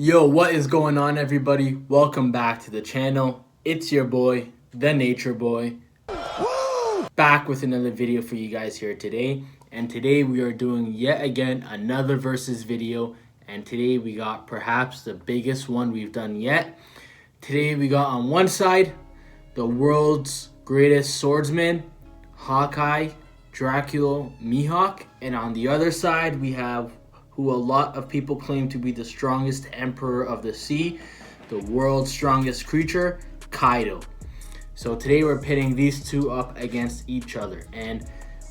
Yo, what is going on, everybody? Welcome back to the channel. It's your boy, the Nature Boy, back with another video for you guys here today. And today we are doing yet again another versus video. And today we got perhaps the biggest one we've done yet. Today we got on one side the world's greatest swordsman, Haki, Dracula, Mihawk, and on the other side we have who a lot of people claim to be the strongest emperor of the sea, the world's strongest creature, Kaido. So today we're pitting these two up against each other. And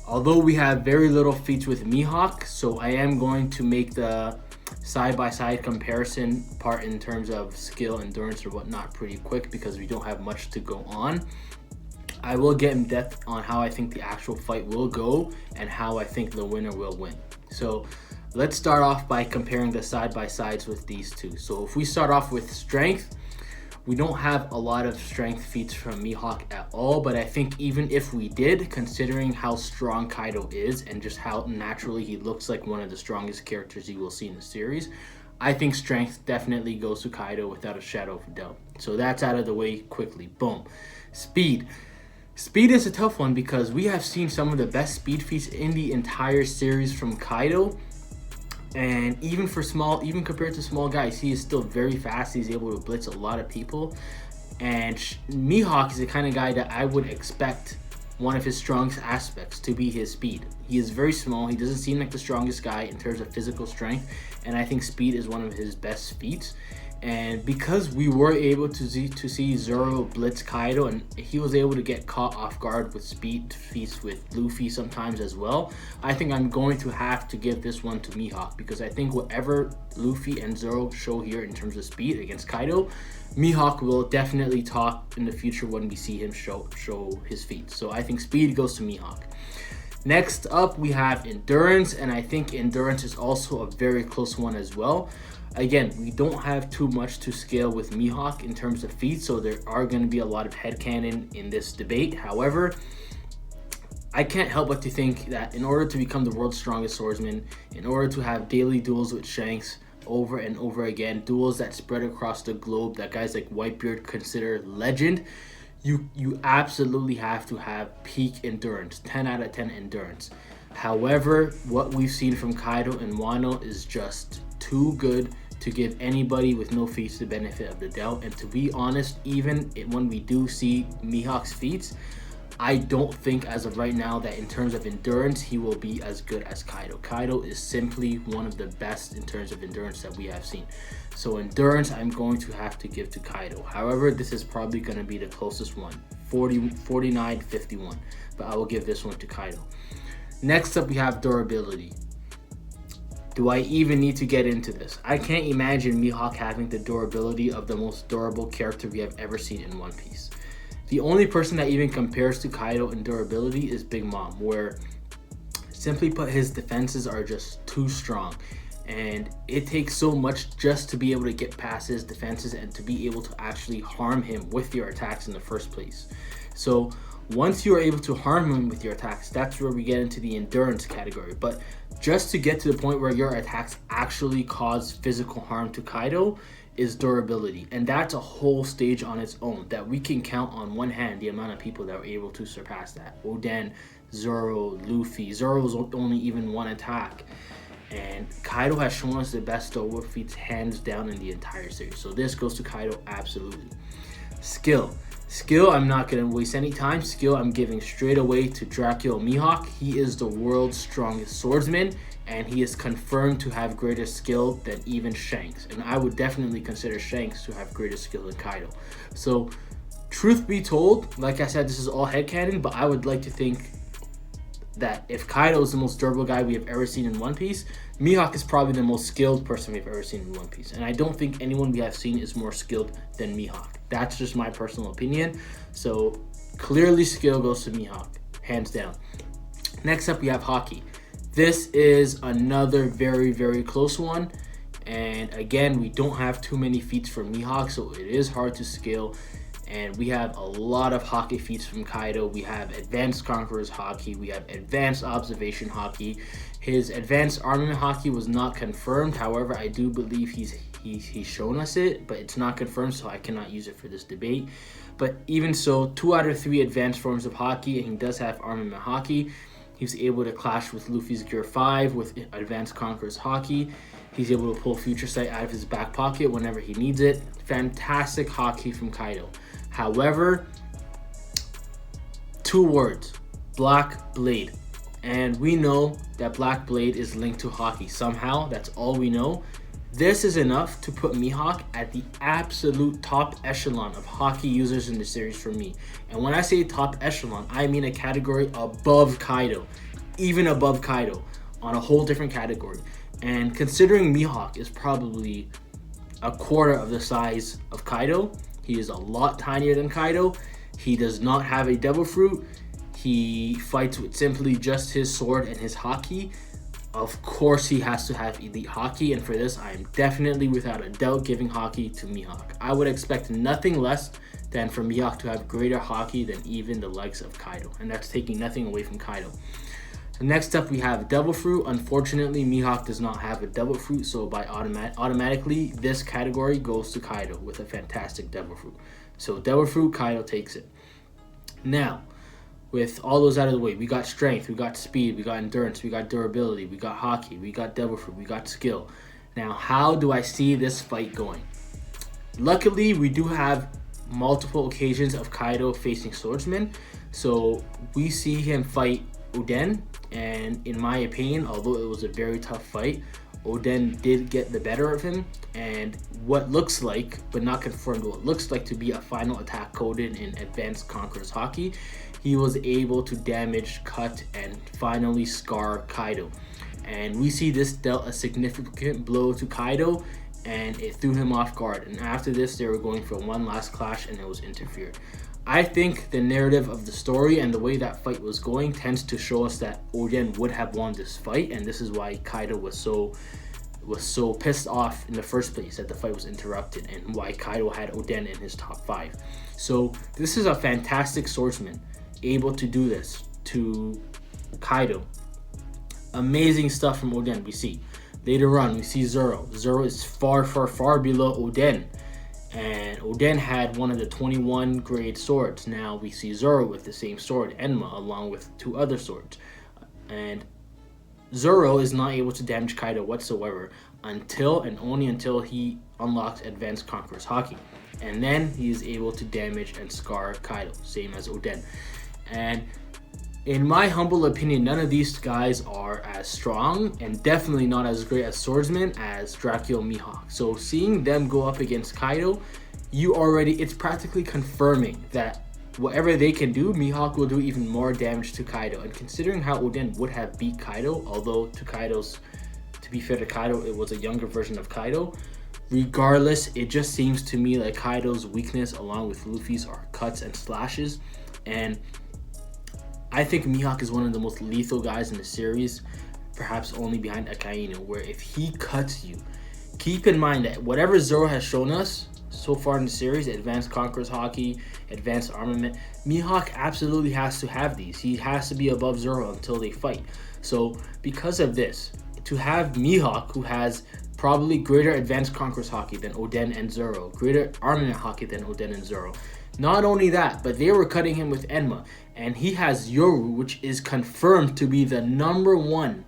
although we have very little feats with Mihawk, so I am going to make the side-by-side comparison part in terms of skill, endurance, or whatnot pretty quick because we don't have much to go on. I will get in depth on how I think the actual fight will go and how I think the winner will win. So let's start off by comparing the side-by-sides with these two. So if we start off with strength, we don't have a lot of strength feats from Mihawk at all, but I think even if we did, considering how strong Kaido is and just how naturally he looks like one of the strongest characters you will see in the series, I think strength definitely goes to Kaido without a shadow of a doubt. So that's out of the way quickly. Boom. Speed. Speed is a tough one because we have seen some of the best speed feats in the entire series from Kaido. And even compared to small guys, he is still very fast. He's able to blitz a lot of people. And Mihawk is the kind of guy that I would expect one of his strongest aspects to be his speed. He is very small. He doesn't seem like the strongest guy in terms of physical strength. And I think speed is one of his best feats. And because we were able to see Zoro blitz Kaido, and he was able to get caught off guard with speed feats with Luffy sometimes as well, I think I'm going to have to give this one to Mihawk because I think whatever Luffy and Zoro show here in terms of speed against Kaido, Mihawk will definitely top in the future when we see him show his feats. So I think speed goes to Mihawk. Next up, we have endurance, and I think endurance is also a very close one as well. Again, we don't have too much to scale with Mihawk in terms of feats, so there are going to be a lot of headcanon in this debate. However, I can't help but to think that in order to become the world's strongest swordsman, in order to have daily duels with Shanks over and over again, duels that spread across the globe that guys like Whitebeard consider legend, you absolutely have to have peak endurance, 10 out of 10 endurance. However, what we've seen from Kaido and Wano is just too good to give anybody with no feats the benefit of the doubt. And to be honest, even when we do see Mihawk's feats, I don't think as of right now that in terms of endurance, he will be as good as Kaido. Kaido is simply one of the best in terms of endurance that we have seen. So endurance, I'm going to have to give to Kaido. However, this is probably going to be the closest one, 49-51. But I will give this one to Kaido. Next up, we have durability. Do I even need to get into this? I can't imagine Mihawk having the durability of the most durable character we have ever seen in One Piece. The only person that even compares to Kaido in durability is Big Mom, where simply put, his defenses are just too strong. And it takes so much just to be able to get past his defenses and to be able to actually harm him with your attacks in the first place. So once you are able to harm him with your attacks, that's where we get into the endurance category. But just to get to the point where your attacks actually cause physical harm to Kaido is durability. And that's a whole stage on its own that we can count on one hand the amount of people that were able to surpass that. Oden, Zoro, Luffy. Zoro's only even one attack. And Kaido has shown us the best durable feats hands down in the entire series. So this goes to Kaido absolutely. Skill, I'm not going to waste any time. Skill, I'm giving straight away to Dracula Mihawk. He is the world's strongest swordsman, and he is confirmed to have greater skill than even Shanks. And I would definitely consider Shanks to have greater skill than Kaido. So, truth be told, like I said, this is all headcanon, but I would like to think that if Kaido is the most durable guy we have ever seen in One Piece, Mihawk is probably the most skilled person we've ever seen in One Piece. And I don't think anyone we have seen is more skilled than Mihawk. That's just my personal opinion. So clearly skill goes to Mihawk, hands down. Next up, we have Haki. This is another very, very close one. And again, we don't have too many feats for Mihawk, so it is hard to scale. And we have a lot of Haki feats from Kaido. We have Advanced Conqueror's Haki. We have Advanced Observation Haki. His Advanced Armament Haki was not confirmed. However, I do believe he's shown us it, but it's not confirmed, so I cannot use it for this debate. But even so, 2 out of 3 advanced forms of Haki, and he does have Armament Haki. He's able to clash with Luffy's Gear 5 with Advanced Conqueror's Haki. He's able to pull Future Sight out of his back pocket whenever he needs it. Fantastic Haki from Kaido. However, 2 words, Black Blade. And we know that Black Blade is linked to Haki somehow. That's all we know. This is enough to put Mihawk at the absolute top echelon of Haki users in the series for me. And when I say top echelon, I mean a category above Kaido, even above Kaido, on a whole different category. And considering Mihawk is probably a quarter of the size of Kaido, he is a lot tinier than Kaido. He does not have a Devil Fruit. He fights with simply just his sword and his Haki. Of course, he has to have Elite Haki, and for this, I am definitely without a doubt giving Haki to Mihawk. I would expect nothing less than for Mihawk to have greater Haki than even the likes of Kaido, and that's taking nothing away from Kaido. So next up, we have Devil Fruit. Unfortunately, Mihawk does not have a Devil Fruit, so by automatically, this category goes to Kaido with a fantastic Devil Fruit. So Devil Fruit, Kaido takes it. Now, with all those out of the way, we got strength, we got speed, we got endurance, we got durability, we got Haki, we got Devil Fruit, we got skill. Now, how do I see this fight going? Luckily, we do have multiple occasions of Kaido facing swordsmen. So we see him fight Oden, and in my opinion, although it was a very tough fight, Oden did get the better of him, and what looks like, but not confirmed, what looks like to be a final attack coded in Advanced Conqueror's Haki, he was able to damage, cut, and finally scar Kaido. And we see this dealt a significant blow to Kaido, and it threw him off guard. And after this, they were going for one last clash, and it was interfered. I think the narrative of the story and the way that fight was going tends to show us that Oden would have won this fight, and this is why Kaido was so pissed off in the first place that the fight was interrupted, and why Kaido had Oden in his top 5. So this is a fantastic swordsman, able to do this to Kaido. Amazing stuff from Oden we see. Later on, we see Zoro. Zoro is far below Oden. And Oden had one of the 21 grade swords. Now we see Zoro with the same sword, Enma, along with 2 other swords. And Zoro is not able to damage Kaido whatsoever until and only until he unlocks Advanced Conqueror's Haki. And then he is able to damage and scar Kaido, same as Oden. And in my humble opinion, none of these guys are as strong and definitely not as great as swordsmen as Dracula and Mihawk. So seeing them go up against Kaido, it's practically confirming that whatever they can do, Mihawk will do even more damage to Kaido. And considering how Oden would have beat Kaido, although to be fair to Kaido, it was a younger version of Kaido, regardless, it just seems to me like Kaido's weakness along with Luffy's are cuts and slashes. And I think Mihawk is one of the most lethal guys in the series, perhaps only behind Akainu, where if he cuts you, keep in mind that whatever Zoro has shown us so far in the series, Advanced Conqueror's Haki, Advanced Armament, Mihawk absolutely has to have these. He has to be above Zoro until they fight. So because of this, to have Mihawk, who has probably greater Advanced Conqueror's Haki than Oden and Zoro, greater Armament Haki than Oden and Zoro. Not only that, but they were cutting him with Enma, and he has Yoru, which is confirmed to be the #1,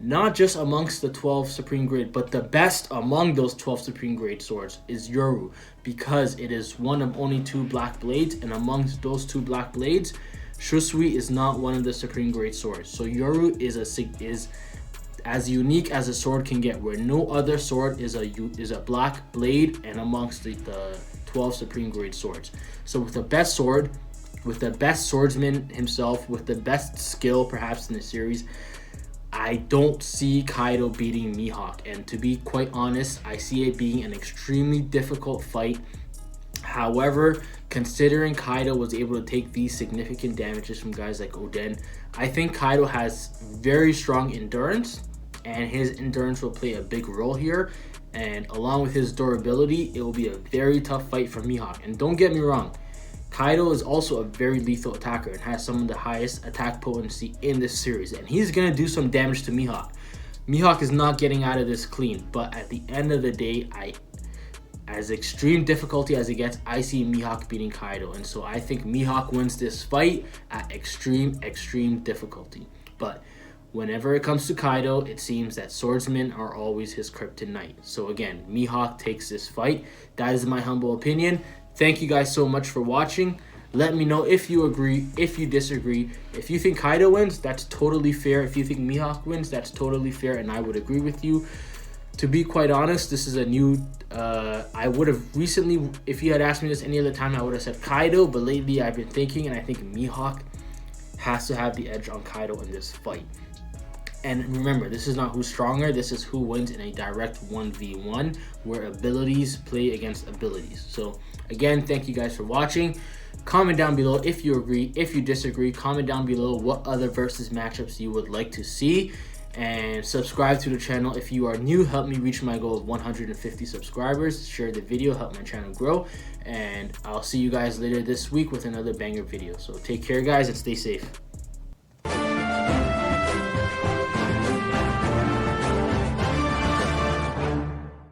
not just amongst the 12 Supreme Grade, but the best among those 12 Supreme Grade swords is Yoru, because it is one of only 2 Black Blades, and amongst those 2 Black Blades, Shusui is not one of the Supreme Grade swords. So Yoru is as unique as a sword can get, where no other sword is a Black Blade and amongst the 12 Supreme Grade swords. So with the best sword, with the best swordsman himself, with the best skill perhaps in the series, I don't see Kaido beating Mihawk. And to be quite honest, I see it being an extremely difficult fight. However, considering Kaido was able to take these significant damages from guys like Oden, I think Kaido has very strong endurance, and his endurance will play a big role here. And along with his durability, it will be a very tough fight for Mihawk. And don't get me wrong, Kaido is also a very lethal attacker and has some of the highest attack potency in this series, and he's going to do some damage to Mihawk. Mihawk is not getting out of this clean, but at the end of the day, as extreme difficulty as it gets, I see Mihawk beating Kaido, and so I think Mihawk wins this fight at extreme difficulty. But whenever it comes to Kaido, it seems that swordsmen are always his kryptonite. So again, Mihawk takes this fight. That is my humble opinion. Thank you guys so much for watching. Let me know if you agree, if you disagree. If you think Kaido wins, that's totally fair. If you think Mihawk wins, that's totally fair, and I would agree with you. To be quite honest, this is a new... I would have recently, if you had asked me this any other time, I would have said Kaido, but lately I've been thinking, and I think Mihawk has to have the edge on Kaido in this fight. And remember, this is not who's stronger, this is who wins in a direct 1v1 where abilities play against abilities. So again, thank you guys for watching. Comment down below if you agree, if you disagree. Comment down below what other versus matchups you would like to see. And subscribe to the channel if you are new. Help me reach my goal of 150 subscribers. Share the video, help my channel grow. And I'll see you guys later this week with another banger video. So take care, guys, and stay safe.